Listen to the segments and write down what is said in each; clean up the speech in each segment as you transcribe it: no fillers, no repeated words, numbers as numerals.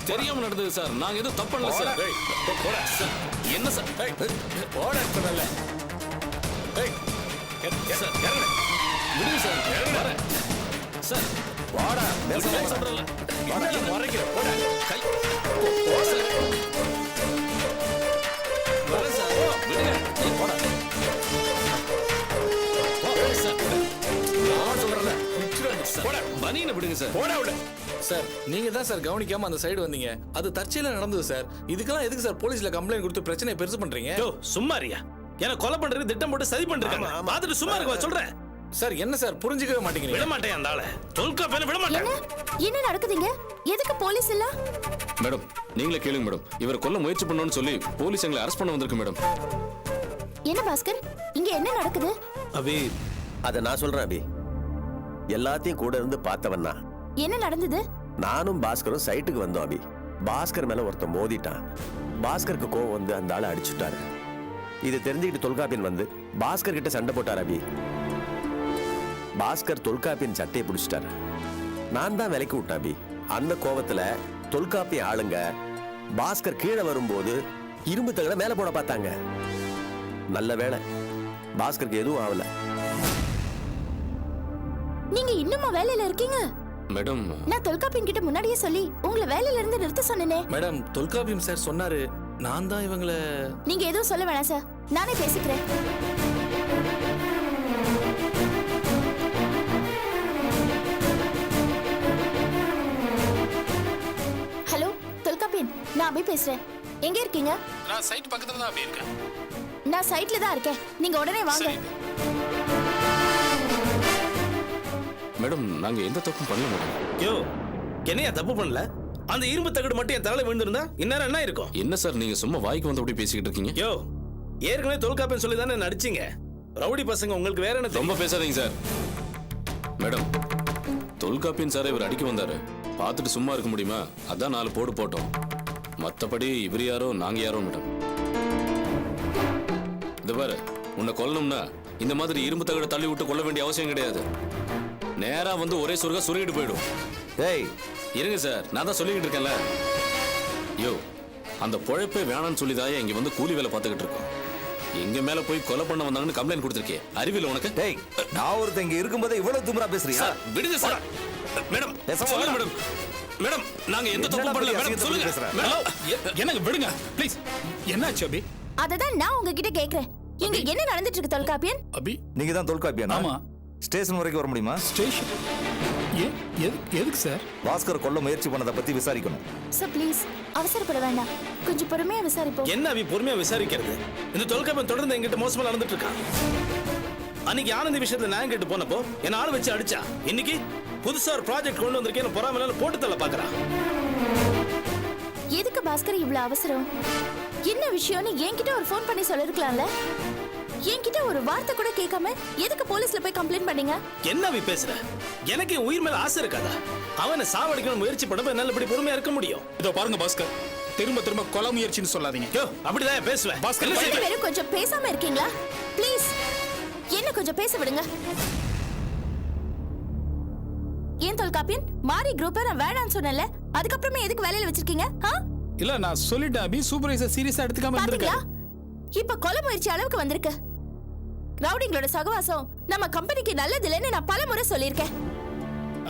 தெரியாம நடந்தது சார். நாங்க எதுவும் தப்பு பண்ணல சார். போடா. என்ன சார்? போடா சொன்னல. சார் விடுங்க சார். வரேன் சார். வாடா விடுங்க சொல்றேன்ல. வாடா முறைக்கிற. போடா. கை போ சார். வரேன் சார். விடுங்க. போடா. சார் நான் சொல்றேன்ல. போடா. பனியனை விடுங்க சார். போடா விடு. சார் நீங்க தான் சார் கவனிக்காம அந்த சைடு வந்தீங்க. அது தற்செயலா நடந்தது சார். இதுக்கெல்லாம் எதுக்கு சார் போலீஸ்ல கம்ப்ளைண்ட் கொடுத்து பிரச்சனையை பெருசு பண்றீங்க? யோ சும்மாரியா? என்ன கொலை பண்றதுக்கு திட்டம் போட்டு சதி பண்றாங்க. பாத்துட்டு சும்மா இருக்க சொல்றேன். சார் என்ன சார் புரிஞ்சுக்கவே மாட்டேங்கிறீங்க? விட மாட்டேன் அந்த ஆளை. தொல்காப்பியனை விட மாட்டேன். என்ன நடக்குதுங்க? எதுக்கு போலீஸ் இல்ல? மேடம் நீங்களே கேளுங்க மேடம். இவரை கொல்ல முயற்சி பண்ணணும்னு சொல்லி போலீஸ் எங்களை அரெஸ்ட் பண்ண வந்திருக்கு மேடம். என்ன பாஸ்கர் இங்க என்ன நடக்குது? அபி அத நான் சொல்றேன் அபி. எல்லாத்தையும் கூட இருந்து பார்த்தவன்னா. என்ன நடந்தது? நானும் பாஸ்கரும் சைட்டுக்கு வந்தோம் அபி. பாஸ்கர் மேல ஒருத்தன் மோதிட்டான். பாஸ்கருக்கு கோவம் வந்து அந்த ஆளை அடிச்சுட்டாரு. இது தெரிஞ்சுக்கிட்டு தொல்காப்பியன் வந்து பாஸ்கர் கிட்ட சண்டை போட்டார் அபி. பாஸ்கர் தொல்காப்பியன் சட்டையை பிடிச்சிட்டாரு. நான் தான் விலைக்கு விட்டேன் அபி. அந்த கோவத்துல தொல்காப்பிய ஆளுங்க பாஸ்கர் கீழே வரும்போது இரும்பு தகட மேல போட பார்த்தாங்க. நல்ல வேளை பாஸ்கருக்கு எதுவும் ஆகல. நீங்க இன்னுமா வேலையில இருக்கீங்க? மேடம் நான் தொல்காப்பியன் கிட்ட முன்னாடியே சொல்லி உங்களை வேலையில இருந்து நிறுத்த சொன்னேனே. மேடம் தொல்காப்பியம் சார் சொன்னாரு. நான் தான் இவங்கள. நீங்க எதுவும் சொல்ல வேணாம் சார். நானே பேசிக்கிறேன். ஹலோ தொல்காப்பியன், நான் அபி பேசுறேன். எங்க இருக்கீங்க? நான் சைட் பக்கத்துல தான் அப்படியே இருக்கேன். நான் சைட்ல தான் இருக்கேன். நீங்க உடனே வாங்க. மேடம் நாங்க எந்த தப்பும் பண்ணல மேடம். யோ என்னையா தப்பு பண்ணல? அந்த இரும்பு தகடு மட்டும் என் தலையில விழுந்திருந்தா இந்நேரம் என்ன இருக்கும்? என்ன சார் நீங்க சும்மா வாய்க்கு வந்து அப்படி பேசிக்கிட்டு இருக்கீங்க? யோ ஏற்கனவே தொல்காப்பியன் சொல்லி தானே நடிச்சீங்க. ரவுடி பசங்க உங்களுக்கு வேற என்ன ரொம்ப பேசாதீங்க சார். மேடம் தொல்காப்பியன் சார் இவர் அடிக்க வந்தாரு. பார்த்துட்டு சும்மா இருக்க முடியுமா? அதான் 4 போடு போட்டோம். மற்றபடி இவர் யாரோ நாங்க யாரோ மேடம். இது பாரு, உன்னை கொல்லணும்னா இந்த மாதிரி இரும்பு தகட தள்ளி விட்டு கொல்ல வேண்டிய அவசியம் கிடையாது. நேரா வந்து ஒரே சொருகா சுருகிட்டு போயிடும். ஏய் இருங்க சார், நான் தான் சொல்லிக்கிட்டு இருக்கேன்ல. யோ அந்த பொழைப்பே வேணான்னு சொல்லிதாயே இங்க வந்து கூலி வேலை பார்த்துக்கிட்டு இருக்கோம். எங்க மேல போய் கொலை பண்ண வந்தாங்கன்னு கம்ப்ளைண்ட் கொடுத்துருக்கேன். அறிவியல் உனக்கு? டேய் நான் ஒருத்தன் இங்க இருக்கும்போது இவ்வளவு திமிரா பேசுறியா? சார் விடுங்க சார். மேடம் சொல்லுங்க மேடம். மேடம் நாங்க எந்த தப்பு பண்ணல மேடம். சொல்லுங்க மேடம். என்னங்க விடுங்க ப்ளீஸ். என்னாச்சு அபி? அததான் நான் உங்ககிட்ட கேக்குறேன். இங்க என்ன நடந்துட்டு இருக்கு தொல்காப்பியன்? அபி நீங்க தான் தொல்காப்பியனா? ஆமா. ஸ்டேஷன் வரைக்கும் வர முடியுமா? ஸ்டேஷன் எதுக்கு சார்? பாஸ்கர் கொல்ல முயற்சி பண்ணதை பத்தி விசாரிக்கணும். சார் ப்ளீஸ் அவசரப்பட வேண்டாம். கொஞ்சம் பொறுமையா விசாரிப்போம். என்ன அபி பொறுமையா விசாரிக்கிறது? இந்த தொல்காப்பியன் தொடர்ந்து எங்கிட்ட மோசமா நடந்துட்டு இருக்கான். அன்னைக்கு ஆனந்தி விஷயத்துல நான் கேட்டு போனப்போ என்ன ஆள் வச்சு அடிச்சா. இன்னைக்கு புதுசா ஒரு ப்ராஜெக்ட் கொண்டு வந்திருக்கேன். பொறாமல போட்டு தள்ள பாக்குறான். எதுக்கு பாஸ்கர் இவ்வளவு அவசரம்? என்ன விஷயம்னு என்கிட்ட ஒரு ஃபோன் பண்ணி சொல்லிருக்கலாம்ல. என்கிட்ட ஒரு வார்த்தை கூட கேட்காம எதுக்கு போலீஸ்ல போய் கம்ப்ளைண்ட் பண்ணீங்க? என்ன அபி பேசுற? எனக்கு என் உயிர் மேல ஆசை இருக்காதா? அவனை சாவடிக்கணும் முயற்சி பண்ணப்ப என்னால இப்படி பொறுமையா இருக்க முடியும்? இதோ பாருங்க பாஸ்கர், திரும்ப கொலை முயற்சின்னு சொல்லாதீங்க. யோ அப்படிதான் பேசுவேன். பாஸ்கர் ரெண்டு பேரும் கொஞ்சம் பேசாம இருக்கீங்களா? ப்ளீஸ் என்ன கொஞ்சம் பேச விடுங்க. ஏன் தொல்காப்பியன் மாரி குரூப்பை நான் வேணான்னு சொன்னேன்ல, அதுக்கப்புறமே எதுக்கு வேலையில வச்சிருக்கீங்க? இல்ல நான் சொல்லிட்டேன் அபி, சூப்பர்வைசர் சீரியஸா எடுத்துக்காம பாத்தீங்களா? இருந்திருக்காரு. இப்ப கொலை முயற்சி அளவுக்கு வந்திருக்கு. ரவுடிங்களோட சகவாசம் நம்ம கம்பெனிக்கு நல்லது இல்லைன்னு நான் பலமுறை சொல்லியிருக்கேன்.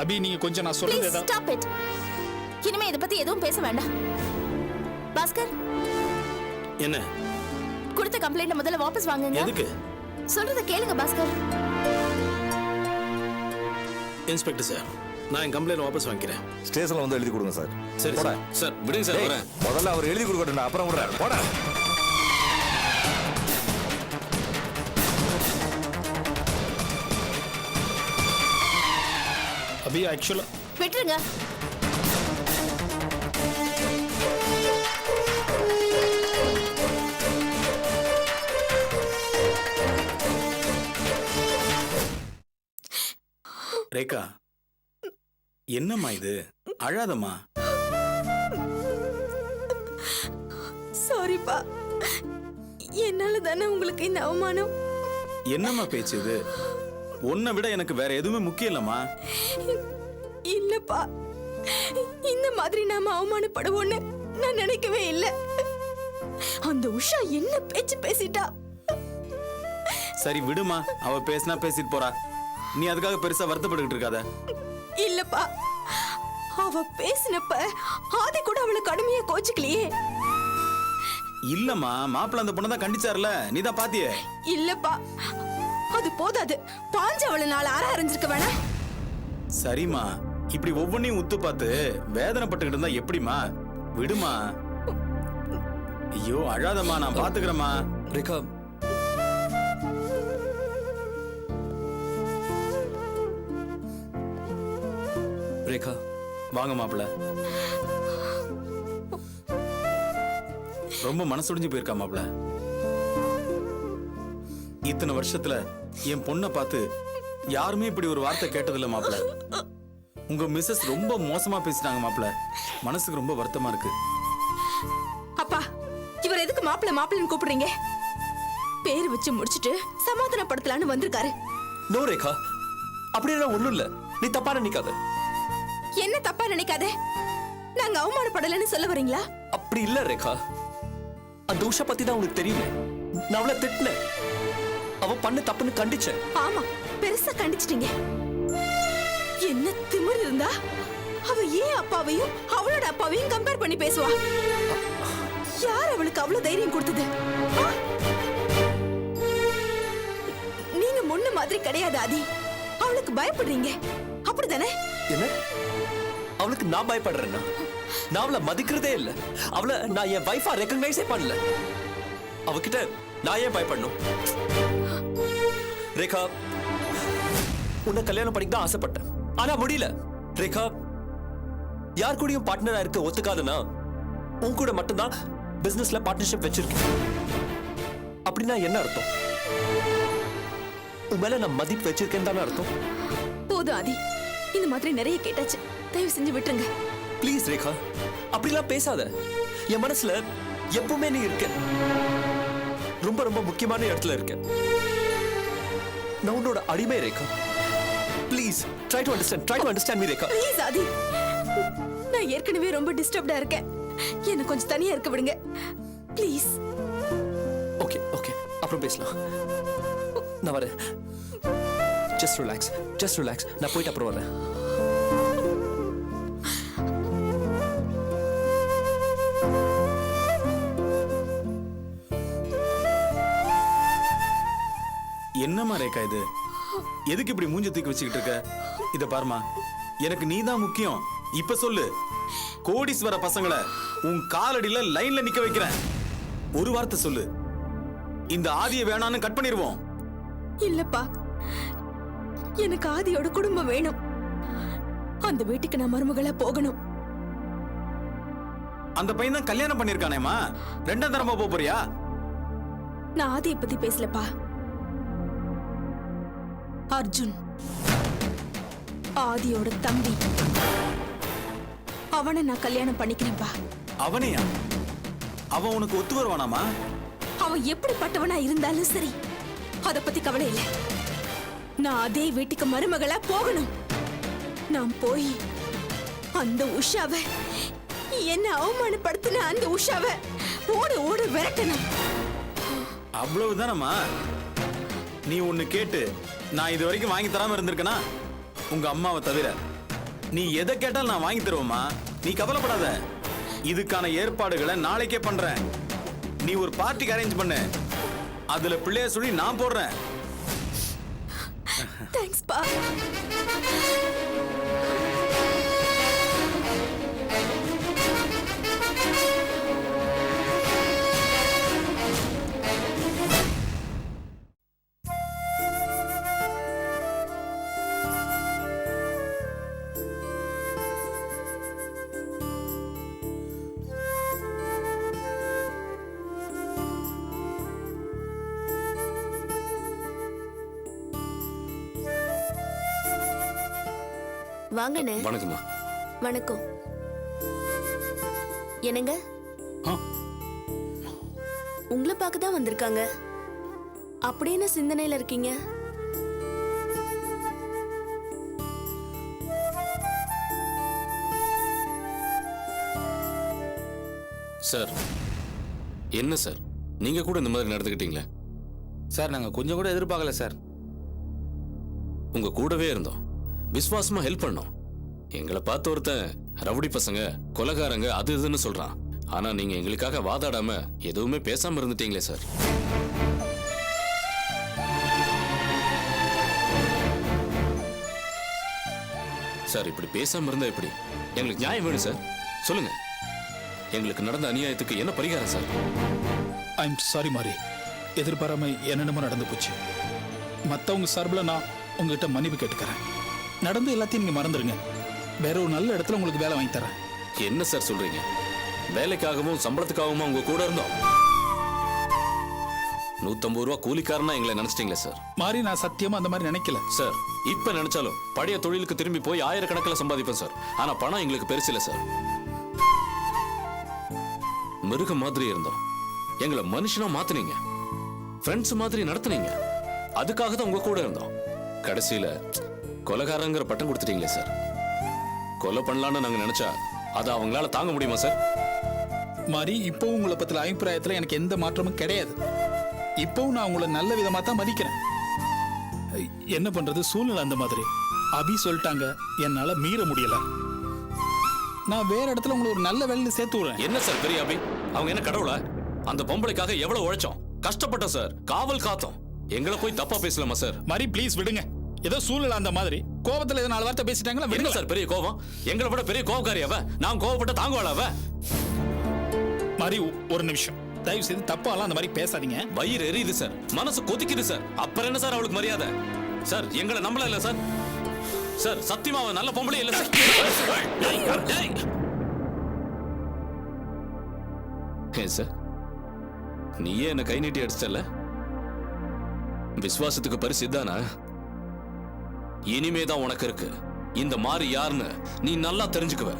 அபி நீங்க கொஞ்சம் நான் ப்ளீஸ் சொல்றது ஸ்டாப் இட். இனிமே இத பத்தி எதுவும் பேச வேண்டாம். பாஸ்கர் என்ன கொடுத்த கம்ப்ளைண்ட் முதல்ல வாபஸ் வாங்குங்க. எதுக்கு? சொல்றத கேளுங்க பாஸ்கர். இன்ஸ்பெக்டர் சார், நான் என் கம்ப்ளைண்ட் வாபஸ் வாங்கிக்கிறேன். ஸ்டேஷன்ல வந்து எழுதி கொடுங்க சார். சரி போடா. சார் விடுங்க சார். டேய், வரேன். முதல்ல அவர் எழுதி கொடுக்கட்டும், அப்புறம் விடுறாரு. போடா. அபி ஆக்சுவலா விட்டுருங்க. ரேகா என்னம்மா இது? அழாதம்மா. சாரிப்பா, என்னால தானே உங்களுக்கு இந்த அவமானம். என்னம்மா பேச்சு இது? உன்னை விட எனக்கு வேற எதுவுமே முக்கியம் இல்லம்மா. இல்லப்பா, இந்த மாதிரி நாம அவமானப்படுவோன்னு நான் நினைக்கவே இல்லை. அந்த உஷா என்ன பேச்சு பேசிட்டா. சரி விடுமா, அவ பேசினா பேசிட்டு போறா. நீ அதுக்காக பெருசா வருத்தப்பட்டுக்கிட்டு இருக்காத. இல்லப்பா, அவ பேசினப்ப ஆதி கூட அவளை கடுமையா கோச்சுக்கலையே. இல்லம்மா, மாப்பிள்ள அந்த பொண்ணை தான் கண்டிச்சார்ல, நீ தான் பாத்தியே. இல்லப்பா, அது போதாது, பாஞ்சு அவளை நாலு ஆற அறிஞ்சிருக்க வேணாம். சரிம்மா, இப்படி ஒவ்வொன்னையும் உத்து பார்த்து வேதனைப்பட்டுக்கிட்டு இருந்தா எப்படிமா? விடுமா. ஐயோ அழாதம்மா, நான் பாத்துக்கிறேம்மா. ரேகா, ரேகா வாங்க மாப்பிள்ள. ரொம்ப மனசுடைஞ்சு போயிருக்கா மாப்பிள்ள. இத்தனை வருஷத்துல என் பொண்ணை பார்த்து யாருமே இப்படி ஒரு வார்த்தை கேட்டதில்ல மாப்பிள்ள. உங்க மிஸ்ஸஸ் ரொம்ப மோசமா பேசிட்டாங்க மாப்பிள்ள. மனசுக்கு ரொம்ப வருத்தமா இருக்கு. அப்பா, இவர் எதுக்கு மாப்பிள்ள மாப்பிள்ளன்னு கூப்பிடுறீங்க? பேரு வச்சு முடிச்சிட்டு சமாதானப்படுத்தலான்னு வந்திருக்காரு. நோ ரேகா, அப்படியெல்லாம் ஒண்ணும் இல்ல. நீ தப்பா நினைக்காத. என்ன தப்பா நினைக்காத. நாங்க அவமானப்படலன்னு சொல்ல வரீங்களா? அப்படி இல்ல ரேகா, அந்த உஷா பத்தி தான் உனக்கு தெரியல. நான் அவளை திட்டினேன், அவ பண்ண தப்புன்னு கண்டிச்சேன். ஆமா, பெருசா கண்டிச்சிட்டீங்க. என்ன திமிரு இருந்தா அவ ஏன் அப்பாவையும் அவளோட அப்பாவையும் கம்பேர் பண்ணி பேசுவா? யார் அவளுக்கு அவ்வளவு தைரியம் கொடுத்தது? ஆ? நீங்க முன்ன மாதிரி கிடையாது ஆதி. அவளுக்கு பயப்படுறீங்க, அப்படிதானே? என்ன? அவளுக்கு நான் பயப்படுறேன்னா? நான் அவளை மதிக்கிறதே இல்ல. அவளை நான் என் வைஃபா ரெகக்னைஸே பண்ணல. அவகிட்ட நான் ஏன் பயப்படணும்? ரேகா, உன்னை கல்யாணம் பண்ணிக்க தான் ஆசைப்பட்டேன், ஆனா முடியல. ரேகா, யார் கூடயும் பார்ட்னரா இருக்க ஒத்துக்காதுன்னா உன் கூட மட்டும்தான் பிசினஸ்ல பார்ட்னர்ஷிப் வச்சிருக்கேன். அப்படின்னா என்ன அர்த்தம்? உன் மேல நான் மதிப்பு வச்சிருக்கேன்னு தானே அர்த்தம்? போதும் ஆதி, இந்த மாதிரி நிறைய கேட்டாச்சு, தயவு செஞ்சு விட்டுருங்க. ப்ளீஸ் ரேகா, அப்படிலாம் பேசாத. என் மனசுல எப்பவுமே நீ இருக்க. ரொம்ப ரொம்ப முக்கியமான இடத்துல இருக்க. நான் உன்னோட அடிமை Rekha. Please try to understand me Rekha. Please Aadhi, நான் ஏற்கனவே ரொம்ப டிஸ்டர்ப்டா இருக்கேன். என்ன கொஞ்சம் தனியா இருக்க விடுங்க ப்ளீஸ். ஓகே ஓகே, அப்புறம் பேசலாம். நான் வரேன். Just relax. நான் போயிட்டு அப்புறம் வரேன். என்னம்மா ரேகா இது? எதுக்கு இப்படி மூஞ்ச தூக்கி வச்சுக்கிட்டு இருக்க? இத பாருமா, எனக்கு நீதான் முக்கியம். இப்ப சொல்லு, கோடீஸ்வர பசங்களை உன் காலடியில லைன்ல நிக்க வைக்கிறேன். ஒரு வார்த்தை சொல்லு, இந்த ஆதியை வேணான்னு கட் பண்ணிடுவோம். இல்லப்பா, எனக்கு ஆதியோட குடும்பம் வேணும். அந்த வீட்டுக்கு நான் மருமகளா போகணும். அந்த பையன் தான் கல்யாணம் பண்ணிருக்கானேமா, ரெண்டாம் தரமா போறியா? நான் ஆதியை பத்தி பேசலப்பா. அர்ஜுன், ஆதியோட தம்பி, அவனை நான் கல்யாணம் பண்ணிக்கிறேன்பா. அவனையா? அவன் உனக்கு ஒத்து வருவானாமா? அவன் எப்படிப்பட்டவனா இருந்தாலும் சரி, அத பத்தி கவலை இல்லை. நான் அதே வீட்டுக்கு மருமகளா போகணும். நான் போய் அந்த உஷாவை, என்ன அவமானப்படுத்தின அந்த உஷாவை ஓட விரட்டணும். அவ்வளவுதானம்மா? நீ ஒண்ணு கேட்டு நான் இது வரைக்கும் வாங்கி தராம இருந்திருக்கனா? உங்க அம்மாவை தவிர நீ எதை கேட்டாலும் நான் வாங்கி தருவேம்மா. நீ கவலைப்படாத. இதுக்கான ஏற்பாடுகளை நாளைக்கே பண்றேன். நீ ஒரு பார்ட்டிக்கு அரேஞ்ச் பண்ணு, அதுல பிள்ளைய சொல்லி நான் போடுறேன். தேங்க்ஸ் பா. வாங்கண்ணே. வணக்கம்மா. வணக்கம். என்னங்க, ஆ, உங்களை பார்க்க தான் வந்திருக்காங்க. அப்படி என்ன சிந்தனையில இருக்கீங்க? சார் என்ன சார் நீங்க கூட இந்த மாதிரி நடந்துக்கிட்டீங்களே? சார் நாங்கள் கொஞ்சம் கூட எதிர்பார்க்கல சார். உங்க கூடவே இருந்தோம், விசுவாசமா ஹெல்ப் பண்ணோம். எங்களை பார்த்த ஒருத்தன் ரவுடி பசங்க கொலைகாரங்க அது இதுன்னு சொல்றான். ஆனா நீங்க எங்களுக்காக வாதாடாம எதுவுமே பேசாம இருந்துட்டீங்களே சார். சார் இப்படி பேசாம இருந்தா எப்படி? எங்களுக்கு நியாயம் வேணும் சார். சொல்லுங்க, எங்களுக்கு நடந்த அநியாயத்துக்கு என்ன பரிகாரம் சார்? ஐம் சாரி மாரி, எதிர்பாராம என்னென்னமோ நடந்து போச்சு. மற்றவங்க சார்பில் நான் உங்ககிட்ட மன்னிப்பு கேட்டுக்கிறேன். நடந்து எல்லாத்தையும் நீங்க மறந்துடுங்க. வேற ஒரு நல்ல இடத்துல உங்களுக்கு வேலை வாங்கி தரேன். என்ன சார் சொல்றீங்க? வேலைக்காகவும் சம்பளத்துக்காகவும் உங்க கூட இருந்தோம். 150 ரூபா கூலிக்காரனா எங்களை நினைச்சிட்டீங்களே சார். மாறி, நான் சத்தியமா அந்த மாதிரி நினைக்கல சார் இப்ப நினைச்சாலும் பழைய தொழிலுக்கு திரும்பி போய் ஆயிரக்கணக்கில் சம்பாதிப்பேன் சார். ஆனா பணம் எங்களுக்கு பெருசு இல்ல சார். மிருகம் மாதிரி இருந்தோம், எங்களை மனுஷனா மாத்துனீங்க, ஃப்ரெண்ட்ஸ் மாதிரி நடத்துனீங்க. அதுக்காக தான் உங்க கூட இருந்தோம். கடைசியில கொலைகாரங்கிற பட்டம் கொடுத்துட்டீங்களே சார். கொலை பண்ணலான்னு நாங்க நினைச்சா அதை அவங்களால தாங்க முடியுமா சார்? மாறி, இப்போவும் உங்களை பத்தின அபிப்பிராயத்துல எனக்கு எந்த மாற்றமும் கிடையாது. இப்போவும் நான் உங்களை நல்ல விதமா தான் மதிக்கிறேன். என்ன பண்றது, சூழ்நிலை அந்த மாதிரி. அபி சொல்லிட்டாங்க, என்னால மீற முடியல. நான் வேற இடத்துல உங்களை ஒரு நல்ல வேலையில சேர்த்து விடுறேன். என்ன சார் பெரிய அபி, அவங்க என்ன கடவுளா? அந்த பொம்பளைக்காக எவ்வளவு உழைச்சோம், கஷ்டப்பட்டோம் சார், காவல் காத்தோம். எங்களை போய் தப்பா பேசலாமா சார்? மாறி ப்ளீஸ் விடுங்க. ஏதோ சூழ்நிலை அந்த மாதிரி, கோபத்துல ஏதோ 4 வார்த்தை பேசிட்டாங்களா என்ன விடுங்க சார் பெரிய கோபம்? எங்களை விட பெரிய கோபக்காரி அவ. நான் கோபப்பட்ட தாங்குவாள அவ? மாறி ஒரு நிமிஷம், தயவு செய்து தப்பாலாம் அந்த மாதிரி பேசாதீங்க. வயிறு எரியுது சார், மனசு கொதிக்குது சார். அப்புறம் என்ன சார் அவளுக்கு மரியாதை? சார் எங்களை நம்பல இல்ல சார். சார் சத்தியமா அவ நல்ல பொம்பளை இல்ல சார். டேய். ஏன் சார் நீயே என்ன கை நீட்டி அடிச்சல? விசுவாசத்துக்கு பரிசு இதானா? இனிமேதான் உனக்கு இருக்கு. இந்த மாதிரி யாருன்னு நீ நல்லா தெரிஞ்சுக்குவ.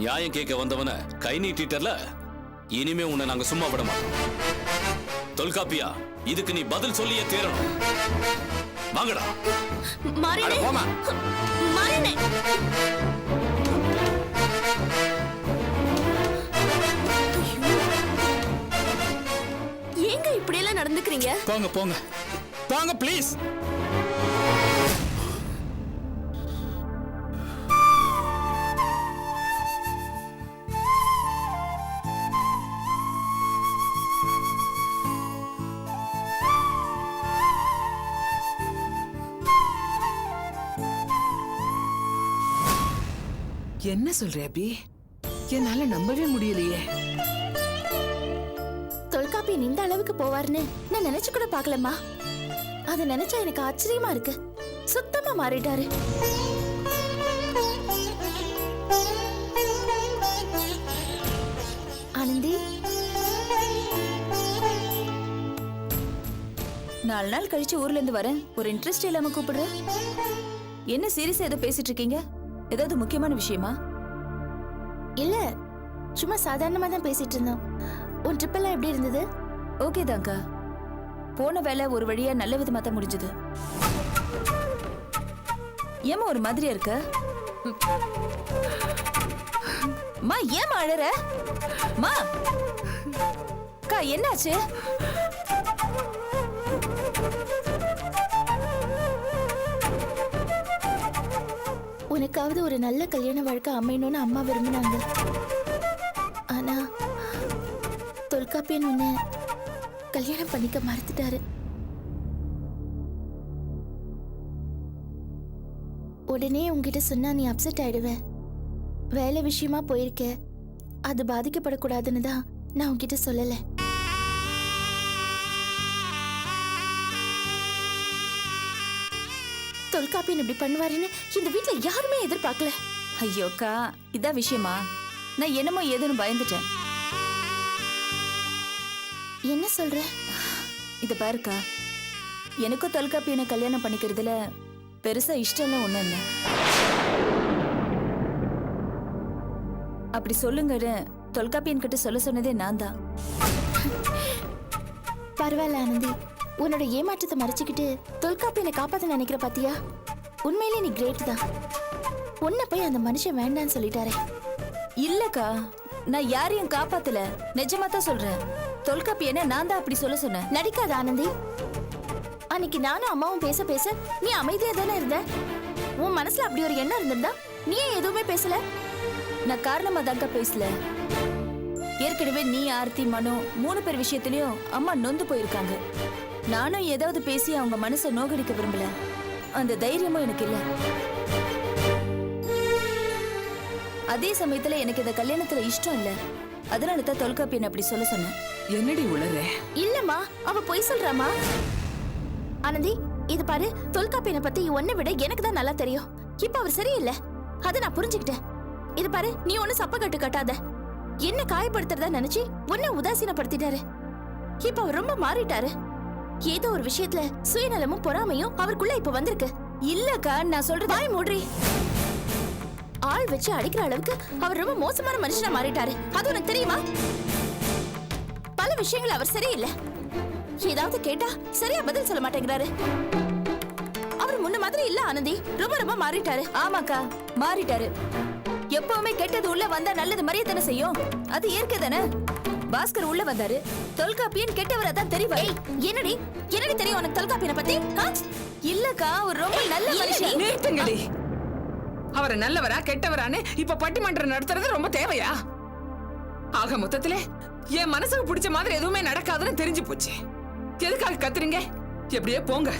நியாயம் கேட்க வந்தவன கை நீட்டிட்டல, இனிமே உன்னை நாங்க சும்மா விட மாட்டோம். தொல்காப்பியா, இதுக்கு நீ பதில் சொல்லியே தீரணும். வாங்கடா. மாறினே, மாறினே. ஏங்க இப்படி எல்லாம் நடந்துக்கிறீங்க? போங்க போங்க போங்க ப்ளீஸ். என்ன சொல்ற அபி? என்னால நம்பவே முடியலையே. தொல்காப்பியன் இந்த அளவுக்கு போவார்னு நான் நினைச்சு கூட பார்க்கலம்மா. அதை நினைச்சா எனக்கு ஆச்சரியமா இருக்கு. சுத்தமா மாறிட்டாரு. ஆனந்தி, 4 நாள் கழிச்சு ஊர்ல இருந்து வரேன். ஒரு இன்ட்ரெஸ்ட் இல்லாம கூப்பிடுற? என்ன சீரியஸா ஏதோ பேசிட்டு இருக்கீங்க? ஏதாவது முக்கியமான விஷயமா? இல்ல, சும்மா சாதாரணமா தான் பேசிட்டு இருந்தோம். உன் ட்ரிப் எல்லாம் எப்படி இருந்தது? ஓகே தான்க்கா. போன வேலை ஒரு வழியா நல்ல விதமா தான் முடிஞ்சது. ஏமா ஒரு மாதிரியா இருக்க? மா ஏமா அழற? மா அக்கா என்னாச்சு? உனக்காவது ஒரு நல்ல கல்யாண வாழ்க்கை அமையணும்னு அம்மா விரும்பினாங்க. ஆனா தொல்காப்பியன் உன்னை கல்யாணம் பண்ணிக்க மறுத்துட்டாரு. உடனே உங்ககிட்ட சொன்னா நீ அப்செட் ஆயிடுவ. வேலை விஷயமா போயிருக்க, அது பாதிக்கப்படக்கூடாதுன்னு தான் நான் உங்ககிட்ட சொல்லல. தொல்காப்பியன் இப்படி பண்ணுவாருன்னு இந்த வீட்டுல யாருமே எதிர்பார்க்கல. ஐயோக்கா, இதான் விஷயமா? நான் என்னமோ ஏதுன்னு பயந்துட்டேன். என்ன சொல்ற? இத பாருக்கா, எனக்கும் தொல்காப்பியனை கல்யாணம் பண்ணிக்கிறதுல பெருசா இஷ்டம்லாம் ஒண்ணும் இல்லை. அப்படி சொல்லுங்கன்னு தொல்காப்பியன் கிட்ட சொல்ல சொன்னதே நான் தான். பரவாயில்ல ஆனந்தி, உன்னோட ஏமாற்றத்தை மறைச்சுக்கிட்டு தொல்காப்பியனை காப்பாத்த நினைக்கிற பாத்தியா? உண்மையிலே நீ கிரேட் தான். உன்னை போய் அந்த மனுஷன் வேண்டான்னு சொல்லிட்டாரே. இல்லக்கா, நான் யாரையும் காப்பாத்தல, நிஜமா தான் சொல்றேன். தொல்காப்பி என்ன நான் தான் அப்படி சொல்ல சொன்னேன். நடிக்காத ஆனந்தி. அன்னைக்கு நானும் அம்மாவும் பேச பேச நீ அமைதியா தானே இருந்த. உன் மனசுல அப்படி ஒரு எண்ணம் இருந்திருந்தா நீ ஏன் எதுவுமே பேசல? நான் காரணமா தாங்க பேசல. ஏற்கனவே நீ, ஆர்த்தி, மனோ 3 பேர் விஷயத்திலயும் அம்மா நொந்து போயிருக்காங்க. நானும் ஏதாவது பேசி அவங்க மனசை நோகடிக்க விரும்பல. அந்த தைரியமும் எனக்கு இல்ல. அதே சமயத்துல எனக்கு இந்த கல்யாணத்துல இஷ்டம் இல்ல. அதனால தான் தொல்காப்பி என்ன அப்படி சொல்ல சொன்னேன். என்னடி உளற? இல்லம்மா, அவ பொய் சொல்றாமா. ஆனந்தி, இது பாரு, தொல்காப்பியனை பத்தி உன்னை விட எனக்கு தான் நல்லா தெரியும். இப்ப அவர் சரியில்லை, அதை நான் புரிஞ்சுக்கிட்டேன். இது பாரு, நீ ஒண்ணு சப்ப கட்டு கட்டாத. என்ன காயப்படுத்துறதா நினைச்சு உன்னை உதாசீனப்படுத்திட்டாரு. இப்ப அவர் ரொம்ப மாறிட்டாரு. ஏதோ ஒரு விஷயத்துல சுயநலமும் பொறாமையும் அவருக்குள்ள இப்ப வந்திருக்கு. இல்லக்கா, நான் சொல்றது வாய் மூடி. ஆள் வச்சு அடிக்கிற அளவுக்கு அவர் ரொம்ப மோசமான மனுஷனா மாறிட்டாரு. அது உனக்கு தெரியுமா? பல விஷயங்கள் அவர் சரியில்லை. ஏதாவது கேட்டா சரியா பதில் சொல்ல மாட்டேங்கிறாரு. அவர் முன்ன மாதிரி இல்ல ஆனந்தி, ரொம்ப ரொம்ப மாறிட்டாரு. ஆமாக்கா, மாறிட்டாரு. எப்பவுமே கெட்டது உள்ள வந்தா நல்லது மறைய தானே செய்யும். அது இயற்கை தானே. பாஸ்கர் உள்ள வந்தாரு, தொல்காப்பியன் கெட்டவரா தான் தெரியும். என்னடி என்னடி தெரியும் உனக்கு தொல்காப்பியனை பத்தி? இல்லக்கா, அவர் ரொம்ப நல்ல மனுஷன். நிறுத்துங்கடி. அவரை நல்லவரா கெட்டவரான்னு இப்ப பட்டிமன்றம் நடத்துறது ரொம்ப தேவையா? ஆக மொத்தத்துல என் மனசுக்கு பிடிச்ச மாதிரி எதுவுமே நடக்காதுன்னு தெரிஞ்சு போச்சு. எதுக்காக கத்துறீங்க? எப்படியே போங்க.